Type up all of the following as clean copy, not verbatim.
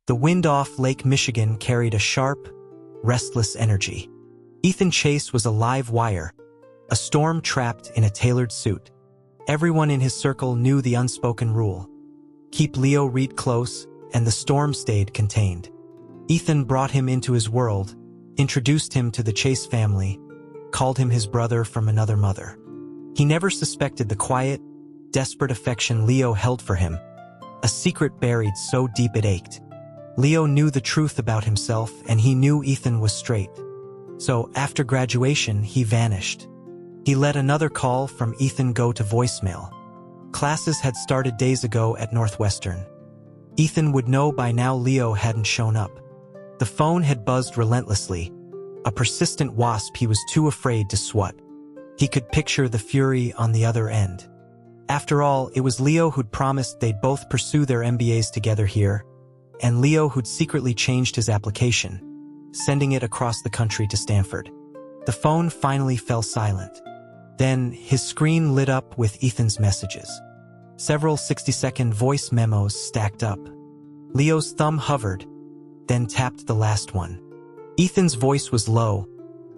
The wind off Lake Michigan carried a sharp, restless energy. Ethan Chase was a live wire, a storm trapped in a tailored suit. Everyone in his circle knew the unspoken rule. Keep Leo Reed close, and the storm stayed contained. Ethan brought him into his world, introduced him to the Chase family, called him his brother from another mother. He never suspected the quiet, desperate affection Leo held for him, a secret buried so deep it ached. Leo knew the truth about himself, and he knew Ethan was straight. So, after graduation, he vanished. He let another call from Ethan go to voicemail. Classes had started days ago at Northwestern. Ethan would know by now Leo hadn't shown up. The phone had buzzed relentlessly, a persistent wasp he was too afraid to swat. He could picture the fury on the other end. After all, it was Leo who'd promised they'd both pursue their MBAs together here, and Leo who'd secretly changed his application, sending it across the country to Stanford. The phone finally fell silent. Then, his screen lit up with Ethan's messages. Several 60-second voice memos stacked up. Leo's thumb hovered, then tapped the last one. Ethan's voice was low,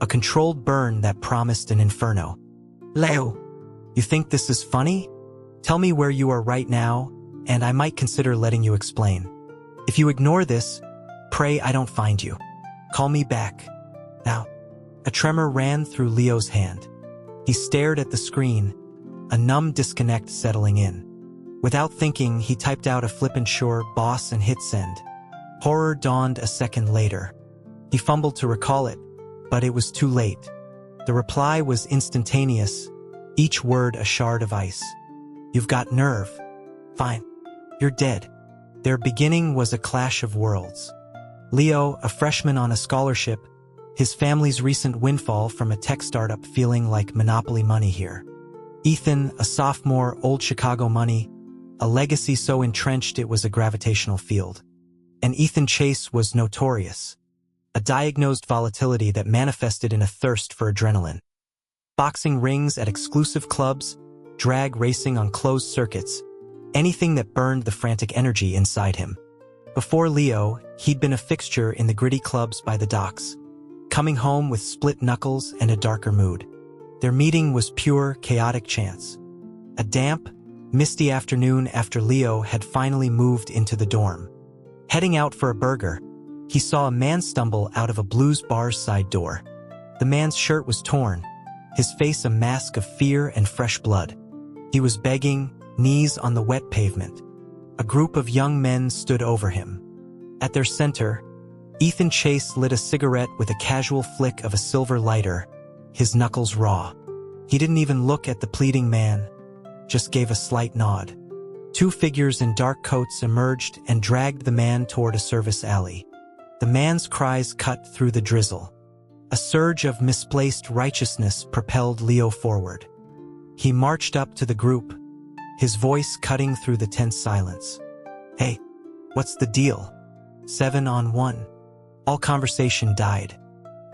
a controlled burn that promised an inferno. "Leo, you think this is funny? Tell me where you are right now, and I might consider letting you explain. If you ignore this, pray I don't find you. Call me back. Now." A tremor ran through Leo's hand. He stared at the screen, a numb disconnect settling in. Without thinking, he typed out a flippant "sure, boss" and hit send. Horror dawned a second later. He fumbled to recall it, but it was too late. The reply was instantaneous, each word a shard of ice. "You've got nerve. Fine. You're dead." Their beginning was a clash of worlds. Leo, a freshman on a scholarship, his family's recent windfall from a tech startup feeling like monopoly money here. Ethan, a sophomore, old Chicago money, a legacy so entrenched it was a gravitational field. And Ethan Chase was notorious, a diagnosed volatility that manifested in a thirst for adrenaline. Boxing rings at exclusive clubs, drag racing on closed circuits, anything that burned the frantic energy inside him. Before Leo, he'd been a fixture in the gritty clubs by the docks, coming home with split knuckles and a darker mood. Their meeting was pure, chaotic chance. A damp, misty afternoon after Leo had finally moved into the dorm. Heading out for a burger, he saw a man stumble out of a blues bar's side door. The man's shirt was torn, his face a mask of fear and fresh blood. He was begging, knees on the wet pavement. A group of young men stood over him. At their center, Ethan Chase lit a cigarette with a casual flick of a silver lighter, his knuckles raw. He didn't even look at the pleading man, just gave a slight nod. Two figures in dark coats emerged and dragged the man toward a service alley. The man's cries cut through the drizzle. A surge of misplaced righteousness propelled Leo forward. He marched up to the group, his voice cutting through the tense silence. "Hey, what's the deal? 7-on-1. All conversation died.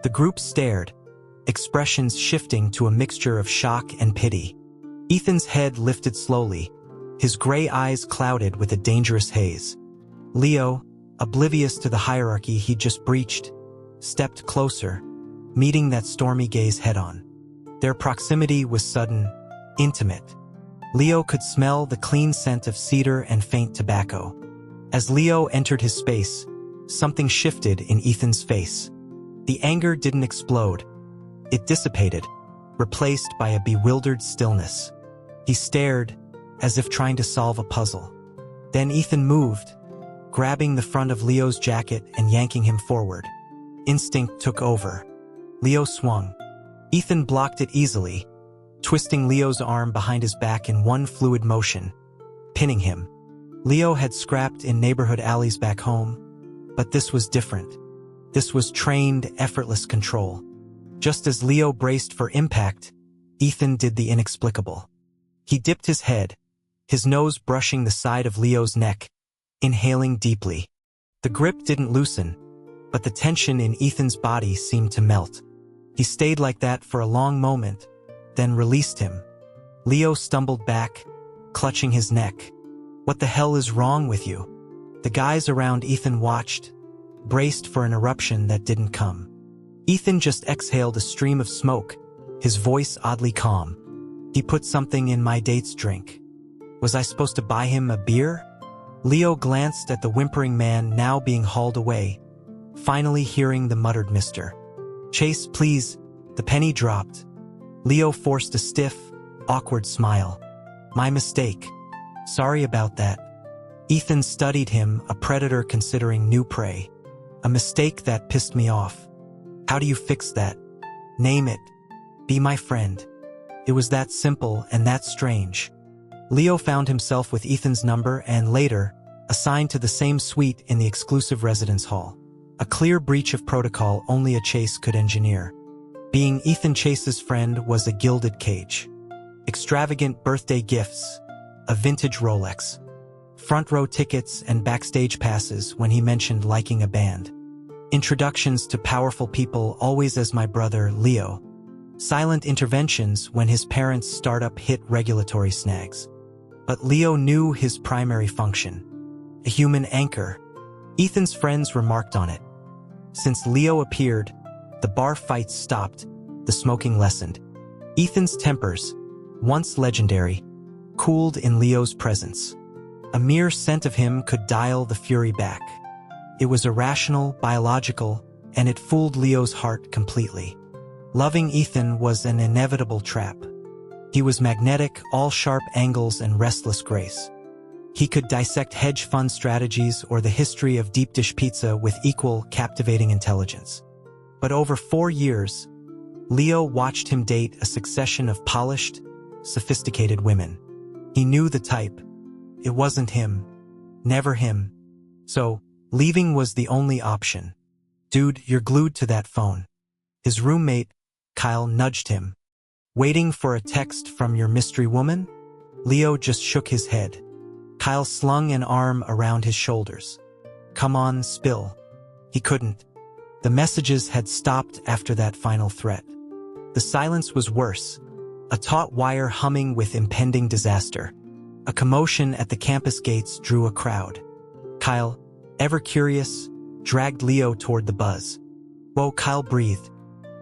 The group stared, expressions shifting to a mixture of shock and pity. Ethan's head lifted slowly, his gray eyes clouded with a dangerous haze. Leo, oblivious to the hierarchy he'd just breached, stepped closer, meeting that stormy gaze head-on. Their proximity was sudden, intimate. Leo could smell the clean scent of cedar and faint tobacco. As Leo entered his space, something shifted in Ethan's face. The anger didn't explode. It dissipated, replaced by a bewildered stillness. He stared, as if trying to solve a puzzle. Then Ethan moved, grabbing the front of Leo's jacket and yanking him forward. Instinct took over. Leo swung. Ethan blocked it easily, twisting Leo's arm behind his back in one fluid motion, pinning him. Leo had scrapped in neighborhood alleys back home, but this was different. This was trained, effortless control. Just as Leo braced for impact, Ethan did the inexplicable. He dipped his head, his nose brushing the side of Leo's neck, inhaling deeply. The grip didn't loosen, but the tension in Ethan's body seemed to melt. He stayed like that for a long moment, then released him. Leo stumbled back, clutching his neck. "What the hell is wrong with you? The guys around Ethan watched, braced for an eruption that didn't come. Ethan just exhaled a stream of smoke, his voice oddly calm. He put something in my date's drink. Was I supposed to buy him a beer? Leo glanced at the whimpering man now being hauled away, finally hearing the muttered "Mr. Chase, please." The penny dropped. Leo forced a stiff, awkward smile. My mistake. Sorry about that. Ethan studied him, a predator considering new prey. A mistake that pissed me off. How do you fix that? Name it. Be my friend. It was that simple and that strange. Leo found himself with Ethan's number and later, assigned to the same suite in the exclusive residence hall. A clear breach of protocol only a Chase could engineer. Being Ethan Chase's friend was a gilded cage. Extravagant birthday gifts, a vintage Rolex, front row tickets and backstage passes when he mentioned liking a band. Introductions to powerful people always as my brother, Leo. Silent interventions when his parents' startup hit regulatory snags. But Leo knew his primary function. A human anchor. Ethan's friends remarked on it. Since Leo appeared, the bar fights stopped, the smoking lessened. Ethan's tempers, once legendary, cooled in Leo's presence. A mere scent of him could dial the fury back. It was irrational, biological, and it fooled Leo's heart completely. Loving Ethan was an inevitable trap. He was magnetic, all sharp angles and restless grace. He could dissect hedge fund strategies or the history of deep dish pizza with equal captivating intelligence. But over 4 years, Leo watched him date a succession of polished, sophisticated women. He knew the type. It wasn't him. Never him. So, leaving was the only option. Dude, you're glued to that phone. His roommate, Kyle, nudged him. Waiting for a text from your mystery woman? Leo just shook his head. Kyle slung an arm around his shoulders. Come on, spill. He couldn't. The messages had stopped after that final threat. The silence was worse. A taut wire humming with impending disaster. A commotion at the campus gates drew a crowd. Kyle, ever curious, dragged Leo toward the buzz. Whoa, Kyle breathed.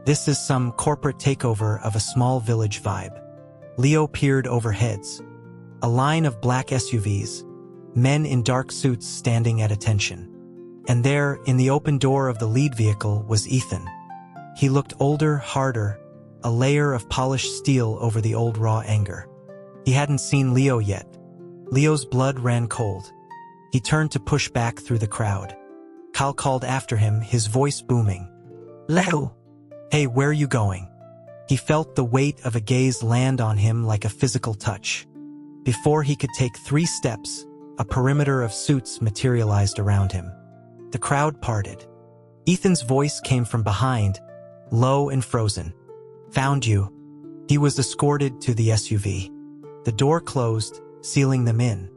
This is some corporate takeover of a small village vibe. Leo peered over heads. A line of black SUVs, men in dark suits standing at attention. And there, in the open door of the lead vehicle, was Ethan. He looked older, harder, a layer of polished steel over the old raw anger. He hadn't seen Leo yet. Leo's blood ran cold. He turned to push back through the crowd. Kyle called after him, his voice booming. Leo! Hey, where are you going? He felt the weight of a gaze land on him like a physical touch. Before he could take 3 steps, a perimeter of suits materialized around him. The crowd parted. Ethan's voice came from behind, low and frozen. Found you. He was escorted to the SUV. The door closed, sealing them in.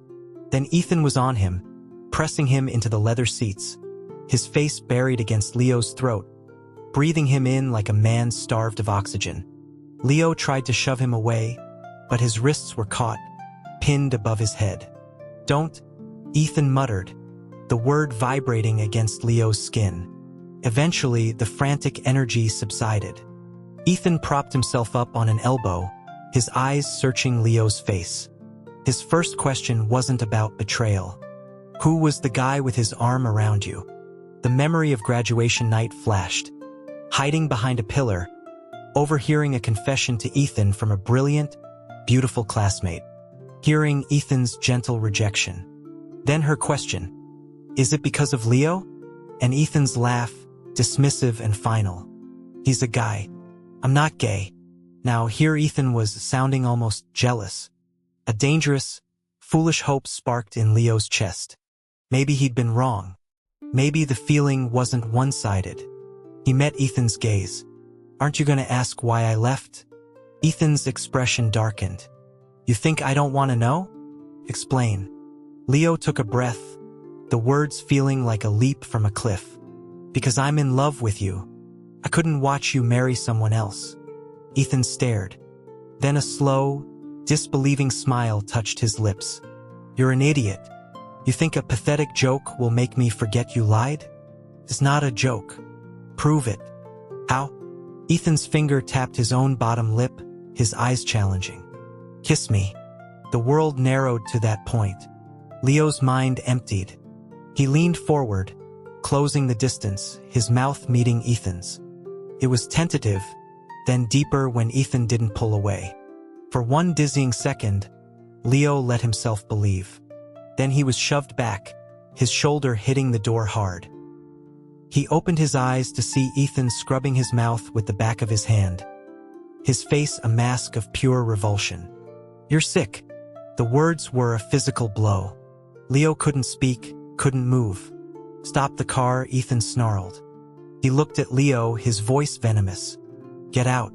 Then Ethan was on him, pressing him into the leather seats, his face buried against Leo's throat, breathing him in like a man starved of oxygen. Leo tried to shove him away, but his wrists were caught, pinned above his head. Don't, Ethan muttered, the word vibrating against Leo's skin. Eventually, the frantic energy subsided. Ethan propped himself up on an elbow, his eyes searching Leo's face. His first question wasn't about betrayal. Who was the guy with his arm around you? The memory of graduation night flashed. Hiding behind a pillar, overhearing a confession to Ethan from a brilliant, beautiful classmate. Hearing Ethan's gentle rejection. Then her question. Is it because of Leo? And Ethan's laugh, dismissive and final. He's a guy. I'm not gay. Now here Ethan was sounding almost jealous. A dangerous, foolish hope sparked in Leo's chest. Maybe he'd been wrong. Maybe the feeling wasn't one-sided. He met Ethan's gaze. Aren't you gonna ask why I left? Ethan's expression darkened. You think I don't want to know? Explain. Leo took a breath, the words feeling like a leap from a cliff. Because I'm in love with you. I couldn't watch you marry someone else. Ethan stared. Then a slow, disbelieving smile touched his lips. You're an idiot. You think a pathetic joke will make me forget you lied? It's not a joke. Prove it. How? Ethan's finger tapped his own bottom lip, his eyes challenging. Kiss me. The world narrowed to that point. Leo's mind emptied. He leaned forward, closing the distance, his mouth meeting Ethan's. It was tentative, then deeper when Ethan didn't pull away. For one dizzying second, Leo let himself believe. Then he was shoved back, his shoulder hitting the door hard. He opened his eyes to see Ethan scrubbing his mouth with the back of his hand, his face a mask of pure revulsion. You're sick. The words were a physical blow. Leo couldn't speak, couldn't move. Stop the car, Ethan snarled. He looked at Leo, his voice venomous. Get out.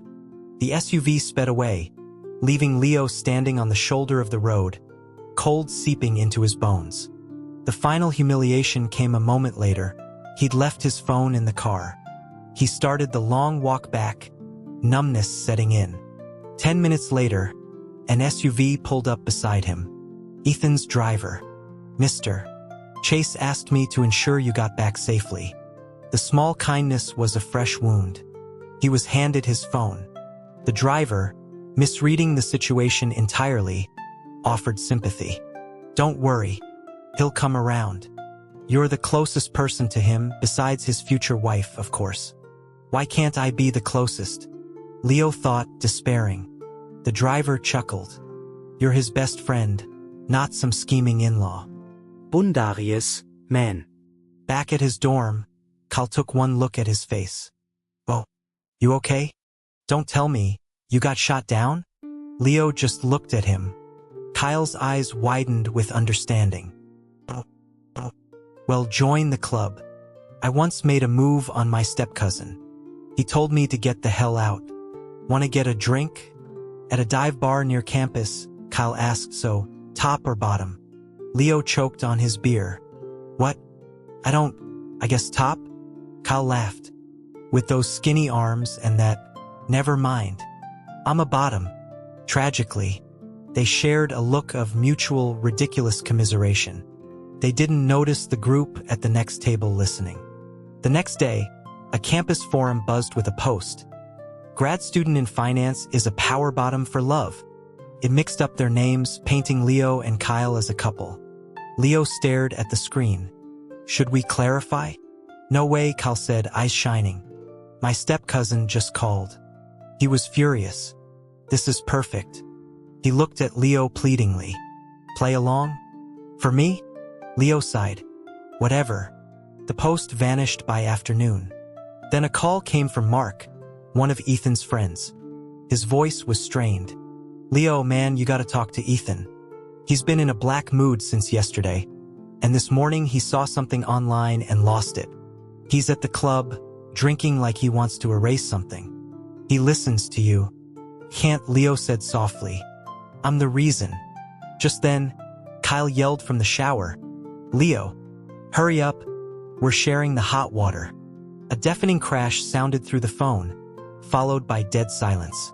The SUV sped away, leaving Leo standing on the shoulder of the road, cold seeping into his bones. The final humiliation came a moment later. He'd left his phone in the car. He started the long walk back, numbness setting in. 10 minutes later, an SUV pulled up beside him. Ethan's driver. Mr. Chase asked me to ensure you got back safely. The small kindness was a fresh wound. He was handed his phone. The driver, misreading the situation entirely, offered sympathy. Don't worry. He'll come around. You're the closest person to him, besides his future wife, of course. Why can't I be the closest? Leo thought, despairing. The driver chuckled. You're his best friend, not some scheming in-law. Bundarius, man. Back at his dorm, Kyle took one look at his face. Oh, you okay? Don't tell me, you got shot down? Leo just looked at him. Kyle's eyes widened with understanding. Well, join the club. I once made a move on my step-cousin. He told me to get the hell out. Want to get a drink? At a dive bar near campus, Kyle asked, so, top or bottom? Leo choked on his beer. What? I guess top? Kyle laughed. With those skinny arms and that, never mind. I'm a bottom. Tragically, they shared a look of mutual, ridiculous commiseration. They didn't notice the group at the next table listening. The next day, a campus forum buzzed with a post. Grad student in finance is a power bottom for love. It mixed up their names, painting Leo and Kyle as a couple. Leo stared at the screen. Should we clarify? No way, Kyle said, eyes shining. My step-cousin just called. He was furious. This is perfect. He looked at Leo pleadingly. Play along? For me? Leo sighed. Whatever. The post vanished by afternoon. Then a call came from Mark, one of Ethan's friends. His voice was strained. Leo, man, you gotta talk to Ethan. He's been in a black mood since yesterday, and this morning he saw something online and lost it. He's at the club, drinking like he wants to erase something. He listens to you. Can't, Leo said softly. I'm the reason. Just then, Kyle yelled from the shower. Leo, hurry up. We're sharing the hot water. A deafening crash sounded through the phone, followed by dead silence.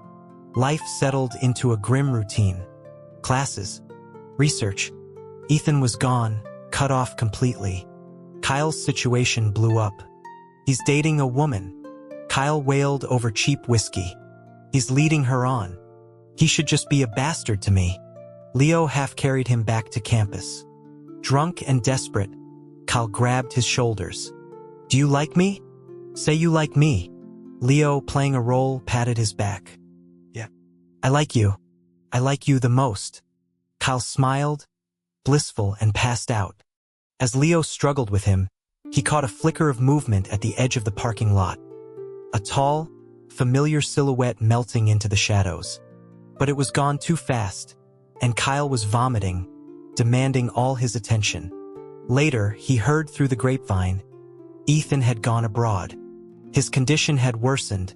Life settled into a grim routine. Classes. Research. Ethan was gone, cut off completely. Kyle's situation blew up. He's dating a woman. Kyle wailed over cheap whiskey. He's leading her on. He should just be a bastard to me. Leo half carried him back to campus. Drunk and desperate, Kyle grabbed his shoulders. Do you like me? Say you like me. Leo, playing a role, patted his back. Yeah. I like you. I like you the most. Kyle smiled, blissful, and passed out. As Leo struggled with him, he caught a flicker of movement at the edge of the parking lot. A tall, familiar silhouette melting into the shadows. But it was gone too fast, and Kyle was vomiting, demanding all his attention. Later, he heard through the grapevine, Ethan had gone abroad. His condition had worsened,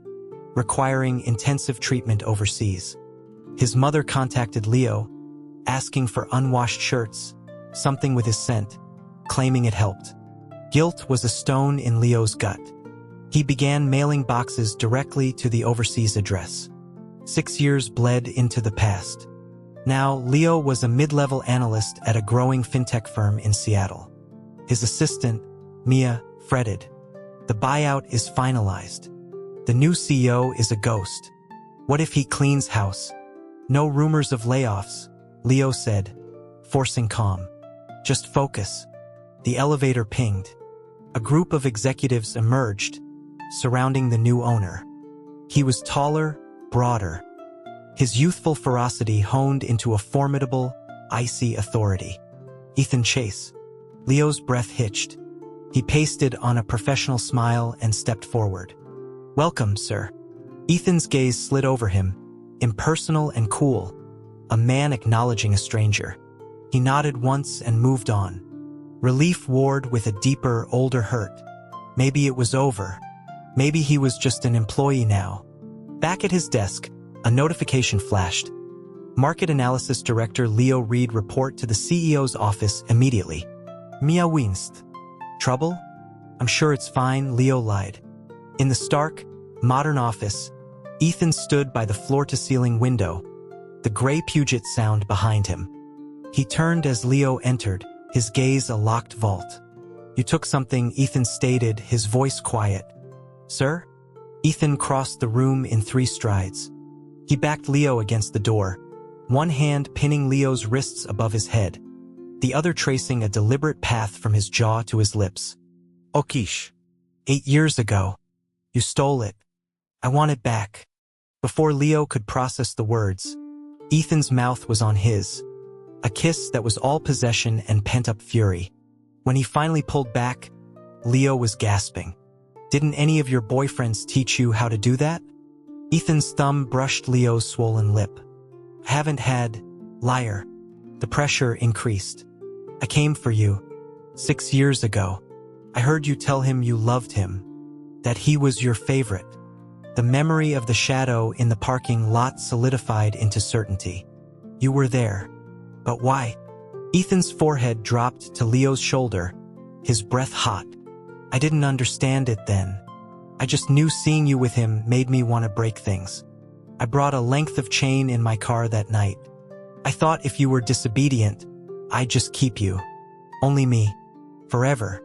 requiring intensive treatment overseas. His mother contacted Leo, asking for unwashed shirts, something with his scent, claiming it helped. Guilt was a stone in Leo's gut. He began mailing boxes directly to the overseas address. 6 years bled into the past. Now, Leo was a mid-level analyst at a growing fintech firm in Seattle. His assistant, Mia, fretted. The buyout is finalized. The new CEO is a ghost. What if he cleans house? No rumors of layoffs, Leo said, forcing calm. Just focus. The elevator pinged. A group of executives emerged, surrounding the new owner. He was taller, broader. His youthful ferocity honed into a formidable, icy authority. Ethan Chase. Leo's breath hitched. He pasted on a professional smile and stepped forward. Welcome, sir. Ethan's gaze slid over him, impersonal and cool, a man acknowledging a stranger. He nodded once and moved on. Relief warred with a deeper, older hurt. Maybe it was over. Maybe he was just an employee now. Back at his desk, a notification flashed. Market Analysis Director Leo Reed report to the CEO's office immediately. Mia winced. Trouble? I'm sure it's fine, Leo lied. In the stark, modern office, Ethan stood by the floor-to-ceiling window, the gray Puget Sound behind him. He turned as Leo entered, his gaze a locked vault. You took something, Ethan stated, his voice quiet. Sir? Ethan crossed the room in 3 strides. He backed Leo against the door, one hand pinning Leo's wrists above his head, the other tracing a deliberate path from his jaw to his lips. Okish. 8 years ago. You stole it. I want it back. Before Leo could process the words, Ethan's mouth was on his, a kiss that was all possession and pent-up fury. When he finally pulled back, Leo was gasping. Didn't any of your boyfriends teach you how to do that? Ethan's thumb brushed Leo's swollen lip. Haven't had, liar. The pressure increased. I came for you. 6 years ago. I heard you tell him you loved him, that he was your favorite. The memory of the shadow in the parking lot solidified into certainty. You were there. But why? Ethan's forehead dropped to Leo's shoulder, his breath hot. I didn't understand it then. I just knew seeing you with him made me want to break things. I brought a length of chain in my car that night. I thought if you were disobedient, I'd just keep you. Only me. Forever.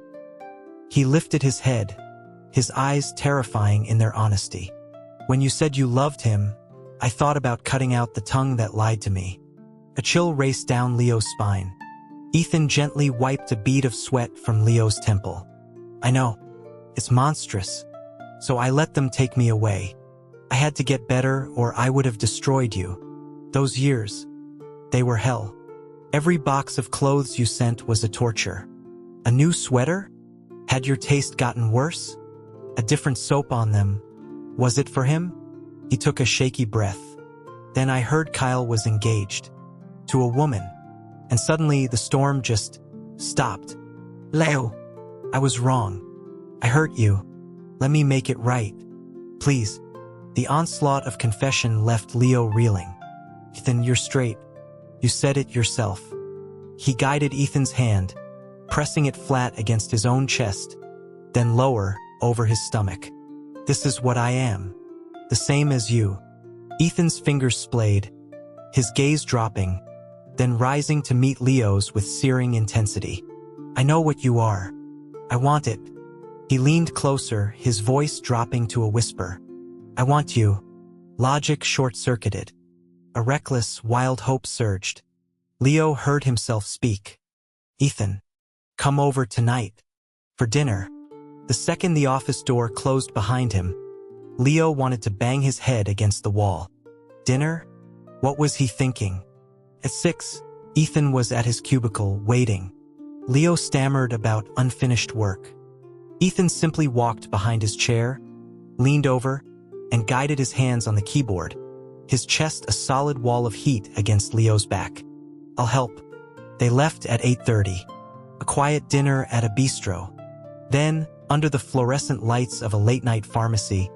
He lifted his head, his eyes terrifying in their honesty. When you said you loved him, I thought about cutting out the tongue that lied to me. A chill raced down Leo's spine. Ethan gently wiped a bead of sweat from Leo's temple. I know. It's monstrous. So I let them take me away. I had to get better or I would have destroyed you. Those years, they were hell. Every box of clothes you sent was a torture. A new sweater? Had your taste gotten worse? A different soap on them. Was it for him? He took a shaky breath. Then I heard Kyle was engaged. To a woman. And suddenly the storm just stopped. Leo, I was wrong. I hurt you. Let me make it right. Please. The onslaught of confession left Leo reeling. Ethan, you're straight. You said it yourself. He guided Ethan's hand, pressing it flat against his own chest, then lower, over his stomach. This is what I am. The same as you. Ethan's fingers splayed, his gaze dropping, then rising to meet Leo's with searing intensity. I know what you are. I want it. He leaned closer, his voice dropping to a whisper. I want you. Logic short-circuited. A reckless, wild hope surged. Leo heard himself speak. Ethan, come over tonight. For dinner. The second the office door closed behind him, Leo wanted to bang his head against the wall. Dinner? What was he thinking? At 6, Ethan was at his cubicle, waiting. Leo stammered about unfinished work. Ethan simply walked behind his chair, leaned over, and guided his hands on the keyboard, his chest a solid wall of heat against Leo's back. I'll help. They left at 8:30. A quiet dinner at a bistro. Then, under the fluorescent lights of a late-night pharmacy,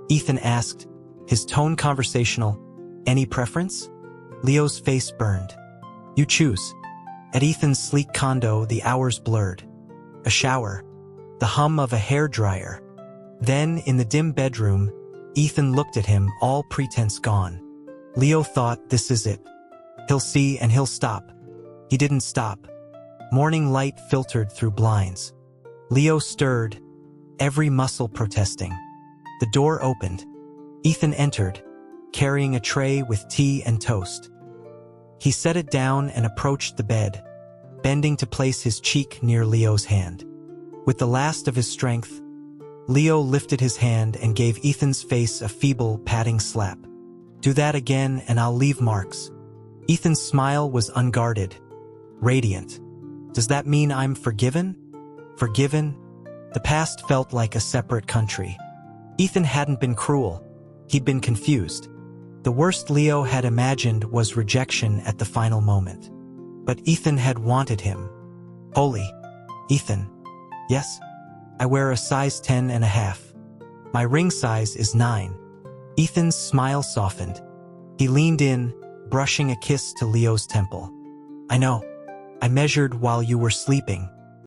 Ethan asked, his tone conversational, any preference? Leo's face burned. You choose. At Ethan's sleek condo, the hours blurred. A shower. The hum of a hairdryer. Then, in the dim bedroom, Ethan looked at him, all pretense gone. Leo thought, this is it. He'll see and he'll stop. He didn't stop. Morning light filtered through blinds. Leo stirred, every muscle protesting. The door opened. Ethan entered, carrying a tray with tea and toast. He set it down and approached the bed, bending to place his cheek near Leo's hand. With the last of his strength, Leo lifted his hand and gave Ethan's face a feeble, patting slap. Do that again and I'll leave marks. Ethan's smile was unguarded, radiant. Does that mean I'm forgiven? Forgiven? The past felt like a separate country. Ethan hadn't been cruel. He'd been confused. The worst Leo had imagined was rejection at the final moment. But Ethan had wanted him. Holy. Ethan. Yes? I wear a size 10.5. My ring size is 9. Ethan's smile softened. He leaned in, brushing a kiss to Leo's temple. I know. I measured while you were sleeping.